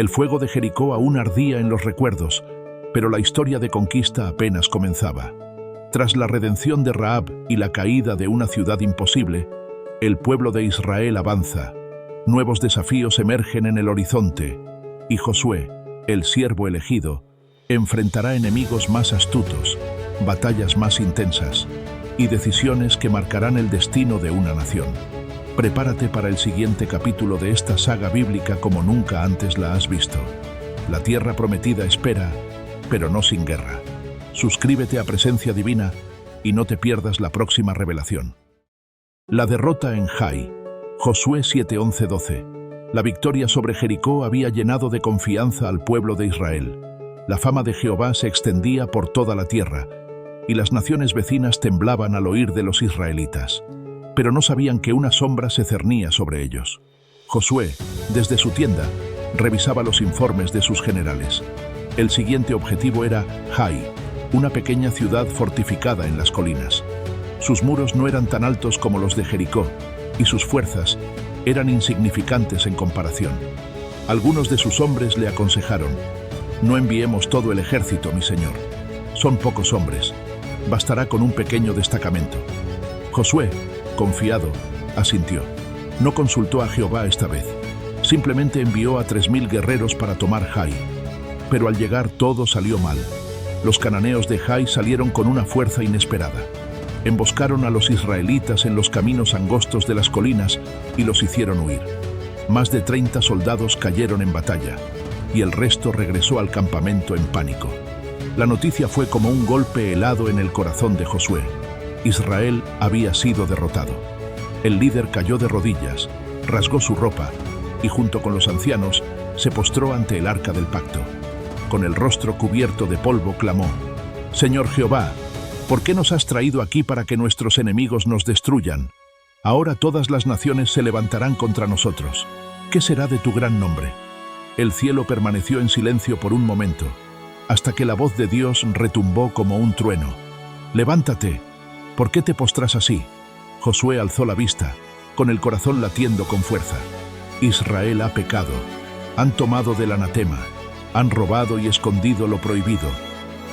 El fuego de Jericó aún ardía en los recuerdos, pero la historia de conquista apenas comenzaba. Tras la redención de Rahab y la caída de una ciudad imposible, el pueblo de Israel avanza. Nuevos desafíos emergen en el horizonte, y Josué, el siervo elegido, enfrentará enemigos más astutos, batallas más intensas y decisiones que marcarán el destino de una nación. Prepárate para el siguiente capítulo de esta saga bíblica como nunca antes la has visto. La tierra prometida espera, pero no sin guerra. Suscríbete a Presencia Divina y no te pierdas la próxima revelación. La derrota en Jai. Josué 7:11-12. La victoria sobre Jericó había llenado de confianza al pueblo de Israel. La fama de Jehová se extendía por toda la tierra, y las naciones vecinas temblaban al oír de los israelitas. Pero no sabían que una sombra se cernía sobre ellos. Josué, desde su tienda, revisaba los informes de sus generales. El siguiente objetivo era Jai, una pequeña ciudad fortificada en las colinas. Sus muros no eran tan altos como los de Jericó, y sus fuerzas eran insignificantes en comparación. Algunos de sus hombres le aconsejaron: «No enviemos todo el ejército, mi señor. Son pocos hombres. Bastará con un pequeño destacamento». Josué, confiado, asintió. No consultó a Jehová esta vez. Simplemente envió a 3000 guerreros para tomar Jai. Pero al llegar todo salió mal. Los cananeos de Jai salieron con una fuerza inesperada. Emboscaron a los israelitas en los caminos angostos de las colinas y los hicieron huir. Más de 30 soldados cayeron en batalla, y el resto regresó al campamento en pánico. La noticia fue como un golpe helado en el corazón de Josué. Israel había sido derrotado. El líder cayó de rodillas, rasgó su ropa y junto con los ancianos se postró ante el arca del pacto. Con el rostro cubierto de polvo clamó: «Señor Jehová, ¿por qué nos has traído aquí para que nuestros enemigos nos destruyan? Ahora todas las naciones se levantarán contra nosotros. ¿Qué será de tu gran nombre?». El cielo permaneció en silencio por un momento, hasta que la voz de Dios retumbó como un trueno: «Levántate, ¿por qué te postras así?». Josué alzó la vista, con el corazón latiendo con fuerza. Israel ha pecado, han tomado del anatema, han robado y escondido lo prohibido.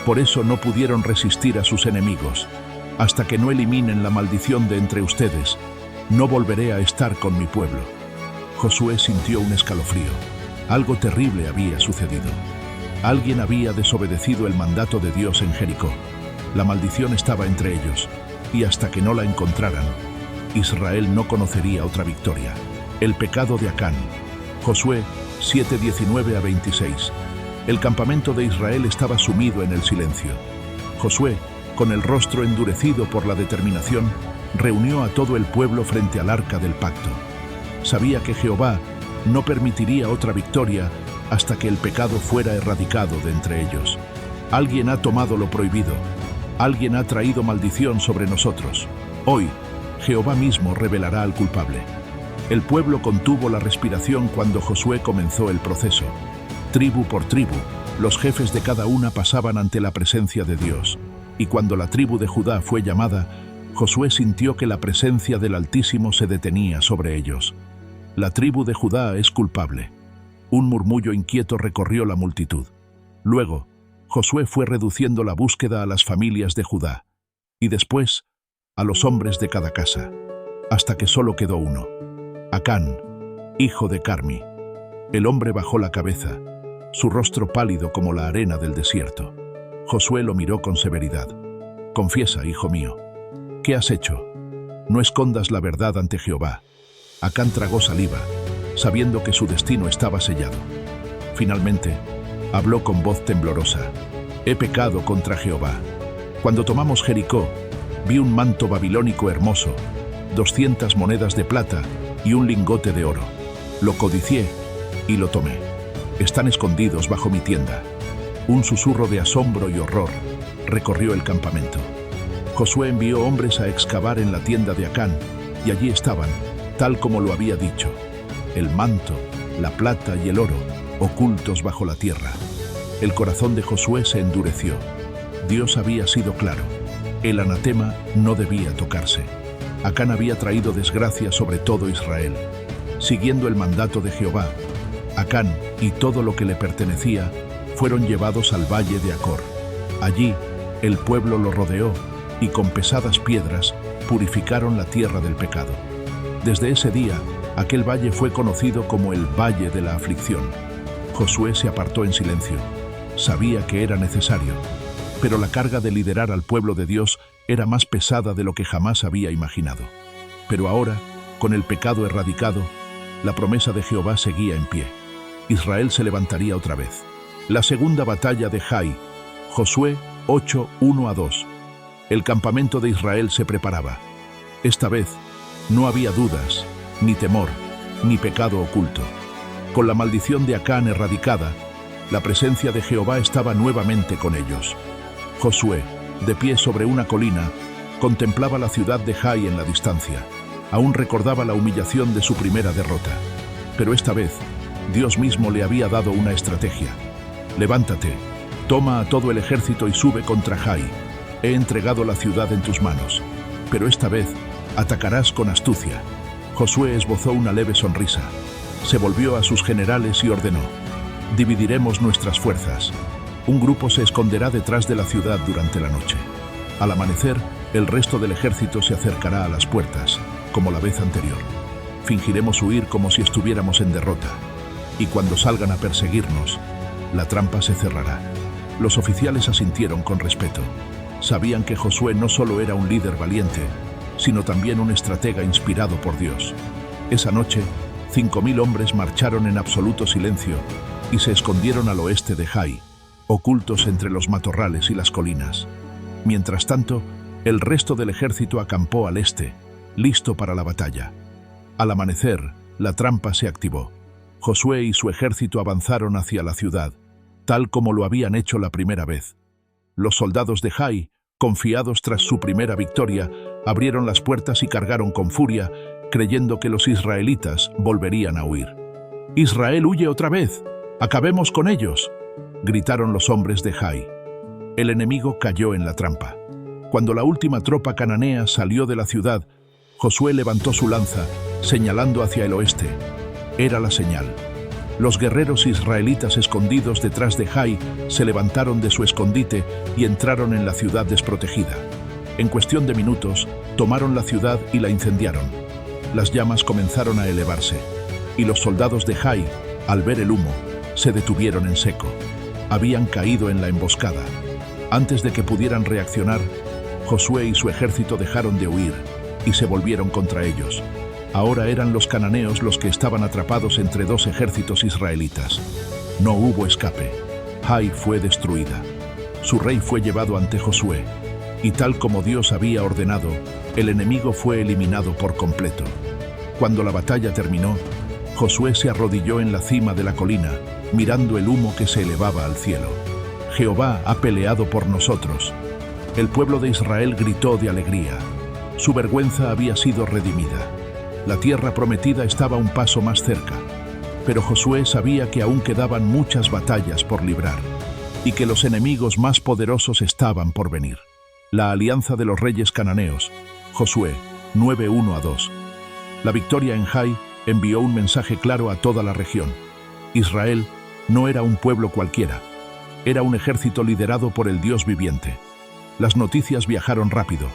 Por eso no pudieron resistir a sus enemigos. Hasta que no eliminen la maldición de entre ustedes, no volveré a estar con mi pueblo. Josué sintió un escalofrío. Algo terrible había sucedido. Alguien había desobedecido el mandato de Dios en Jericó. La maldición estaba entre ellos, y hasta que no la encontraran, Israel no conocería otra victoria. El pecado de Acán. Josué 7:19-26. El campamento de Israel estaba sumido en el silencio. Josué, con el rostro endurecido por la determinación, reunió a todo el pueblo frente al arca del pacto. Sabía que Jehová no permitiría otra victoria hasta que el pecado fuera erradicado de entre ellos. Alguien ha tomado lo prohibido. Alguien ha traído maldición sobre nosotros. Hoy, Jehová mismo revelará al culpable. El pueblo contuvo la respiración cuando Josué comenzó el proceso. Tribu por tribu, los jefes de cada una pasaban ante la presencia de Dios. Y cuando la tribu de Judá fue llamada, Josué sintió que la presencia del Altísimo se detenía sobre ellos. La tribu de Judá es culpable. Un murmullo inquieto recorrió la multitud. Luego, Josué fue reduciendo la búsqueda a las familias de Judá, y después a los hombres de cada casa, hasta que solo quedó uno: Acán, hijo de Carmi. El hombre bajó la cabeza, su rostro pálido como la arena del desierto. Josué lo miró con severidad. «Confiesa, hijo mío. ¿Qué has hecho? No escondas la verdad ante Jehová». Acán tragó saliva, sabiendo que su destino estaba sellado. Finalmente, habló con voz temblorosa: «He pecado contra Jehová. Cuando tomamos Jericó, vi un manto babilónico hermoso, 200 monedas de plata y un lingote de oro. Lo codicié y lo tomé. Están escondidos bajo mi tienda». Un susurro de asombro y horror recorrió el campamento. Josué envió hombres a excavar en la tienda de Acán, y allí estaban, tal como lo había dicho: el manto, la plata y el oro, ocultos bajo la tierra. El corazón de Josué se endureció. Dios había sido claro: el anatema no debía tocarse. Acán había traído desgracia sobre todo Israel. Siguiendo el mandato de Jehová, Acán y todo lo que le pertenecía fueron llevados al valle de Acor. Allí, el pueblo lo rodeó y con pesadas piedras purificaron la tierra del pecado. Desde ese día, aquel valle fue conocido como el Valle de la Aflicción. Josué se apartó en silencio. Sabía que era necesario, pero la carga de liderar al pueblo de Dios era más pesada de lo que jamás había imaginado. Pero ahora, con el pecado erradicado, la promesa de Jehová seguía en pie. Israel se levantaría otra vez. La segunda batalla de Jai. Josué 8, 1-2. El campamento de Israel se preparaba. Esta vez, no había dudas, ni temor, ni pecado oculto. Con la maldición de Acán erradicada, la presencia de Jehová estaba nuevamente con ellos. Josué, de pie sobre una colina, contemplaba la ciudad de Jai en la distancia. Aún recordaba la humillación de su primera derrota. Pero esta vez, Dios mismo le había dado una estrategia. Levántate, toma a todo el ejército y sube contra Jai. He entregado la ciudad en tus manos, pero esta vez atacarás con astucia. Josué esbozó una leve sonrisa. Se volvió a sus generales y ordenó: dividiremos nuestras fuerzas. Un grupo se esconderá detrás de la ciudad durante la noche. Al amanecer, el resto del ejército se acercará a las puertas, como la vez anterior. Fingiremos huir como si estuviéramos en derrota. Y cuando salgan a perseguirnos, la trampa se cerrará. Los oficiales asintieron con respeto. Sabían que Josué no solo era un líder valiente, sino también un estratega inspirado por Dios. Esa noche, 5.000 hombres marcharon en absoluto silencio y se escondieron al oeste de Jai, ocultos entre los matorrales y las colinas. Mientras tanto, el resto del ejército acampó al este, listo para la batalla. Al amanecer, la trampa se activó. Josué y su ejército avanzaron hacia la ciudad, tal como lo habían hecho la primera vez. Los soldados de Jai, confiados tras su primera victoria, abrieron las puertas y cargaron con furia, creyendo que los israelitas volverían a huir. «¡Israel huye otra vez! ¡Acabemos con ellos!», gritaron los hombres de Jai. El enemigo cayó en la trampa. Cuando la última tropa cananea salió de la ciudad, Josué levantó su lanza, señalando hacia el oeste. Era la señal. Los guerreros israelitas escondidos detrás de Jai se levantaron de su escondite y entraron en la ciudad desprotegida. En cuestión de minutos, tomaron la ciudad y la incendiaron. Las llamas comenzaron a elevarse, y los soldados de Jai, al ver el humo, se detuvieron en seco. Habían caído en la emboscada. Antes de que pudieran reaccionar, Josué y su ejército dejaron de huir y se volvieron contra ellos. Ahora eran los cananeos los que estaban atrapados entre dos ejércitos israelitas. No hubo escape. Jai fue destruida. Su rey fue llevado ante Josué, y tal como Dios había ordenado, el enemigo fue eliminado por completo. Cuando la batalla terminó, Josué se arrodilló en la cima de la colina, mirando el humo que se elevaba al cielo. «Jehová ha peleado por nosotros». El pueblo de Israel gritó de alegría. Su vergüenza había sido redimida. La tierra prometida estaba un paso más cerca, pero Josué sabía que aún quedaban muchas batallas por librar y que los enemigos más poderosos estaban por venir. La alianza de los reyes cananeos. Josué 9:1-2. La victoria en Jai envió un mensaje claro a toda la región. Israel no era un pueblo cualquiera, era un ejército liderado por el Dios viviente. Las noticias viajaron rápido.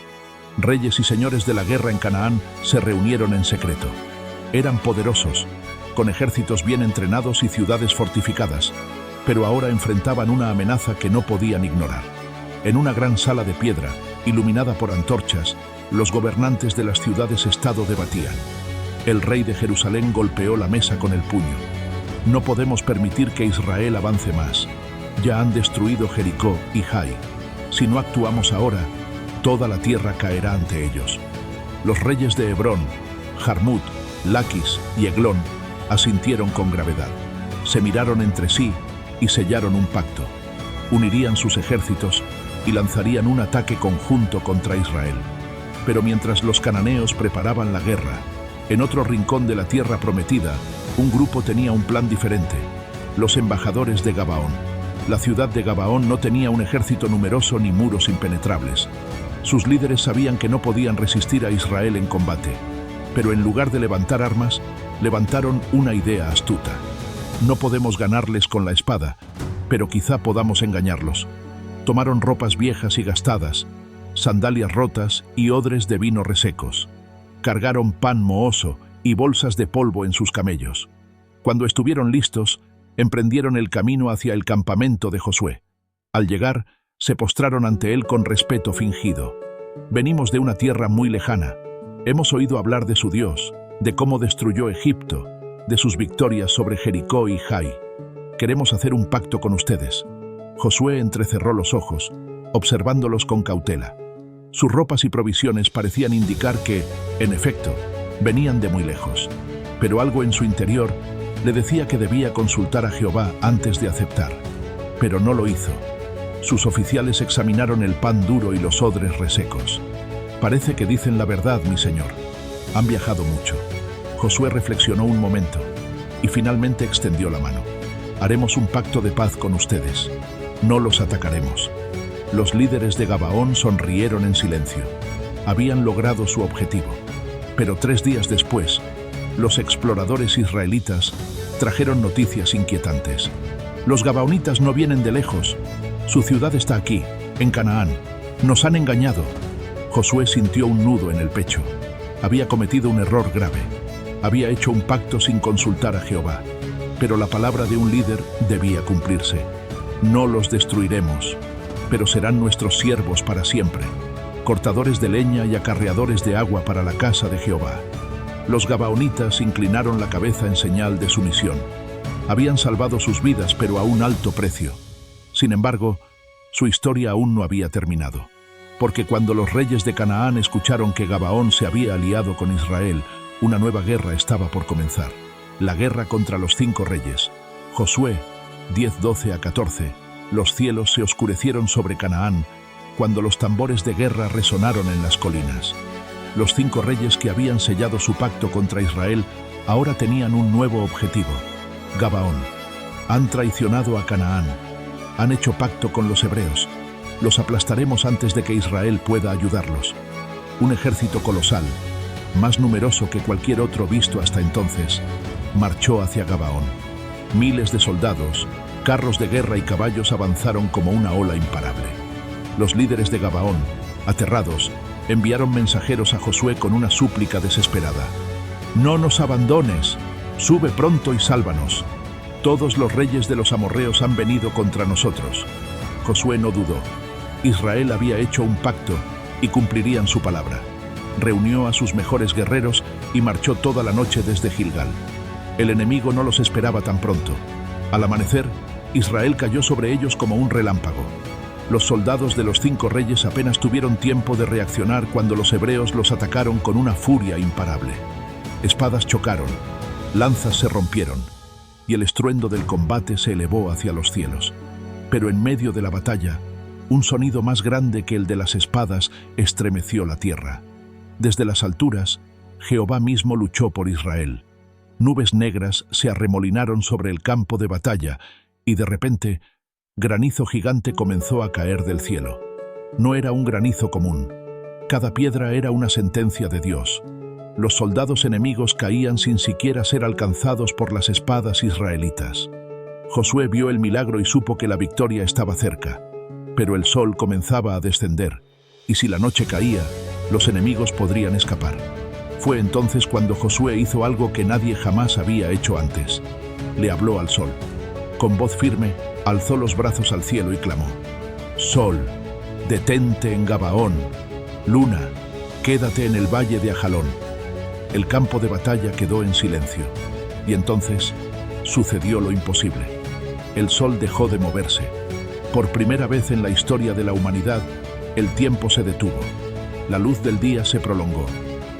Reyes y señores de la guerra en Canaán se reunieron en secreto. Eran poderosos, con ejércitos bien entrenados y ciudades fortificadas, pero ahora enfrentaban una amenaza que no podían ignorar. En una gran sala de piedra, iluminada por antorchas, los gobernantes de las ciudades-estado debatían. El rey de Jerusalén golpeó la mesa con el puño. «No podemos permitir que Israel avance más. Ya han destruido Jericó y Jai. Si no actuamos ahora, toda la tierra caerá ante ellos». Los reyes de Hebrón, Jarmut, Laquis y Eglón asintieron con gravedad. Se miraron entre sí y sellaron un pacto. Unirían sus ejércitos y lanzarían un ataque conjunto contra Israel. Pero mientras los cananeos preparaban la guerra, en otro rincón de la tierra prometida, un grupo tenía un plan diferente: los embajadores de Gabaón. La ciudad de Gabaón no tenía un ejército numeroso ni muros impenetrables. Sus líderes sabían que no podían resistir a Israel en combate, pero en lugar de levantar armas, levantaron una idea astuta. No podemos ganarles con la espada, pero quizá podamos engañarlos. Tomaron ropas viejas y gastadas, sandalias rotas y odres de vino resecos. Cargaron pan mohoso y bolsas de polvo en sus camellos. Cuando estuvieron listos, emprendieron el camino hacia el campamento de Josué. Al llegar, se postraron ante él con respeto fingido. Venimos de una tierra muy lejana. Hemos oído hablar de su Dios, de cómo destruyó Egipto, de sus victorias sobre Jericó y Jai. Queremos hacer un pacto con ustedes. Josué entrecerró los ojos, observándolos con cautela. Sus ropas y provisiones parecían indicar que, en efecto, venían de muy lejos. Pero algo en su interior le decía que debía consultar a Jehová antes de aceptar. Pero no lo hizo. Sus oficiales examinaron el pan duro y los odres resecos. Parece que dicen la verdad, mi señor. Han viajado mucho. Josué reflexionó un momento y finalmente extendió la mano. Haremos un pacto de paz con ustedes. No los atacaremos. Los líderes de Gabaón sonrieron en silencio. Habían logrado su objetivo. Pero 3 días después, los exploradores israelitas trajeron noticias inquietantes. Los gabaonitas no vienen de lejos. Su ciudad está aquí, en Canaán. Nos han engañado. Josué sintió un nudo en el pecho. Había cometido un error grave. Había hecho un pacto sin consultar a Jehová. Pero la palabra de un líder debía cumplirse. No los destruiremos, pero serán nuestros siervos para siempre, cortadores de leña y acarreadores de agua para la casa de Jehová. Los gabaonitas inclinaron la cabeza en señal de sumisión. Habían salvado sus vidas, pero a un alto precio. Sin embargo, su historia aún no había terminado, porque cuando los reyes de Canaán escucharon que Gabaón se había aliado con Israel, una nueva guerra estaba por comenzar. La guerra contra los 5 reyes. Josué 10:12-14. Los cielos se oscurecieron sobre Canaán cuando los tambores de guerra resonaron en las colinas. Los 5 reyes que habían sellado su pacto contra Israel ahora tenían un nuevo objetivo: Gabaón. Han traicionado a Canaán. Han hecho pacto con los hebreos. Los aplastaremos antes de que Israel pueda ayudarlos. Un ejército colosal, más numeroso que cualquier otro visto hasta entonces, marchó hacia Gabaón. Miles de soldados, carros de guerra y caballos avanzaron como una ola imparable. Los líderes de Gabaón, aterrados, enviaron mensajeros a Josué con una súplica desesperada. «No nos abandones, sube pronto y sálvanos. Todos los reyes de los amorreos han venido contra nosotros». Josué no dudó. Israel había hecho un pacto y cumplirían su palabra. Reunió a sus mejores guerreros y marchó toda la noche desde Gilgal. El enemigo no los esperaba tan pronto. Al amanecer, Israel cayó sobre ellos como un relámpago. Los soldados de los 5 reyes apenas tuvieron tiempo de reaccionar cuando los hebreos los atacaron con una furia imparable. Espadas chocaron, lanzas se rompieron, y el estruendo del combate se elevó hacia los cielos. Pero en medio de la batalla, un sonido más grande que el de las espadas estremeció la tierra. Desde las alturas, Jehová mismo luchó por Israel. Nubes negras se arremolinaron sobre el campo de batalla y de repente, granizo gigante comenzó a caer del cielo. No era un granizo común. Cada piedra era una sentencia de Dios. Los soldados enemigos caían sin siquiera ser alcanzados por las espadas israelitas. Josué vio el milagro y supo que la victoria estaba cerca. Pero el sol comenzaba a descender, y si la noche caía, los enemigos podrían escapar. Fue entonces cuando Josué hizo algo que nadie jamás había hecho antes. Le habló al sol. Con voz firme, alzó los brazos al cielo y clamó: «Sol, detente en Gabaón. Luna, quédate en el valle de Ajalón». El campo de batalla quedó en silencio. Y entonces sucedió lo imposible. El sol dejó de moverse. Por primera vez en la historia de la humanidad, el tiempo se detuvo. La luz del día se prolongó,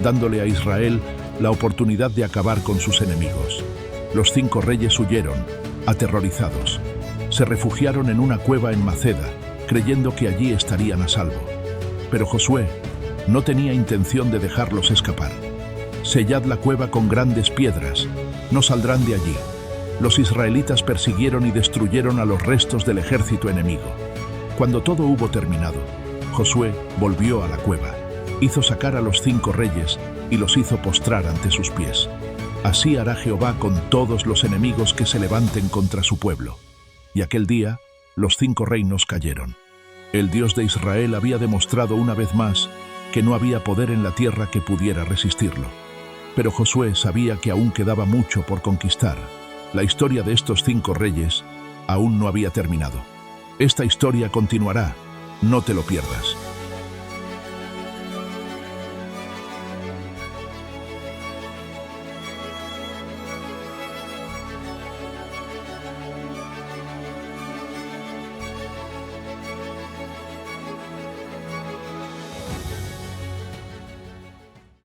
dándole a Israel la oportunidad de acabar con sus enemigos. Los 5 reyes huyeron, aterrorizados. Se refugiaron en una cueva en Maceda, creyendo que allí estarían a salvo. Pero Josué no tenía intención de dejarlos escapar. «Sellad la cueva con grandes piedras, no saldrán de allí». Los israelitas persiguieron y destruyeron a los restos del ejército enemigo. Cuando todo hubo terminado, Josué volvió a la cueva. Hizo sacar a los 5 reyes y los hizo postrar ante sus pies. Así hará Jehová con todos los enemigos que se levanten contra su pueblo. Y aquel día, los 5 reinos cayeron. El Dios de Israel había demostrado una vez más que no había poder en la tierra que pudiera resistirlo. Pero Josué sabía que aún quedaba mucho por conquistar. La historia de estos 5 reyes aún no había terminado. Esta historia continuará, no te lo pierdas.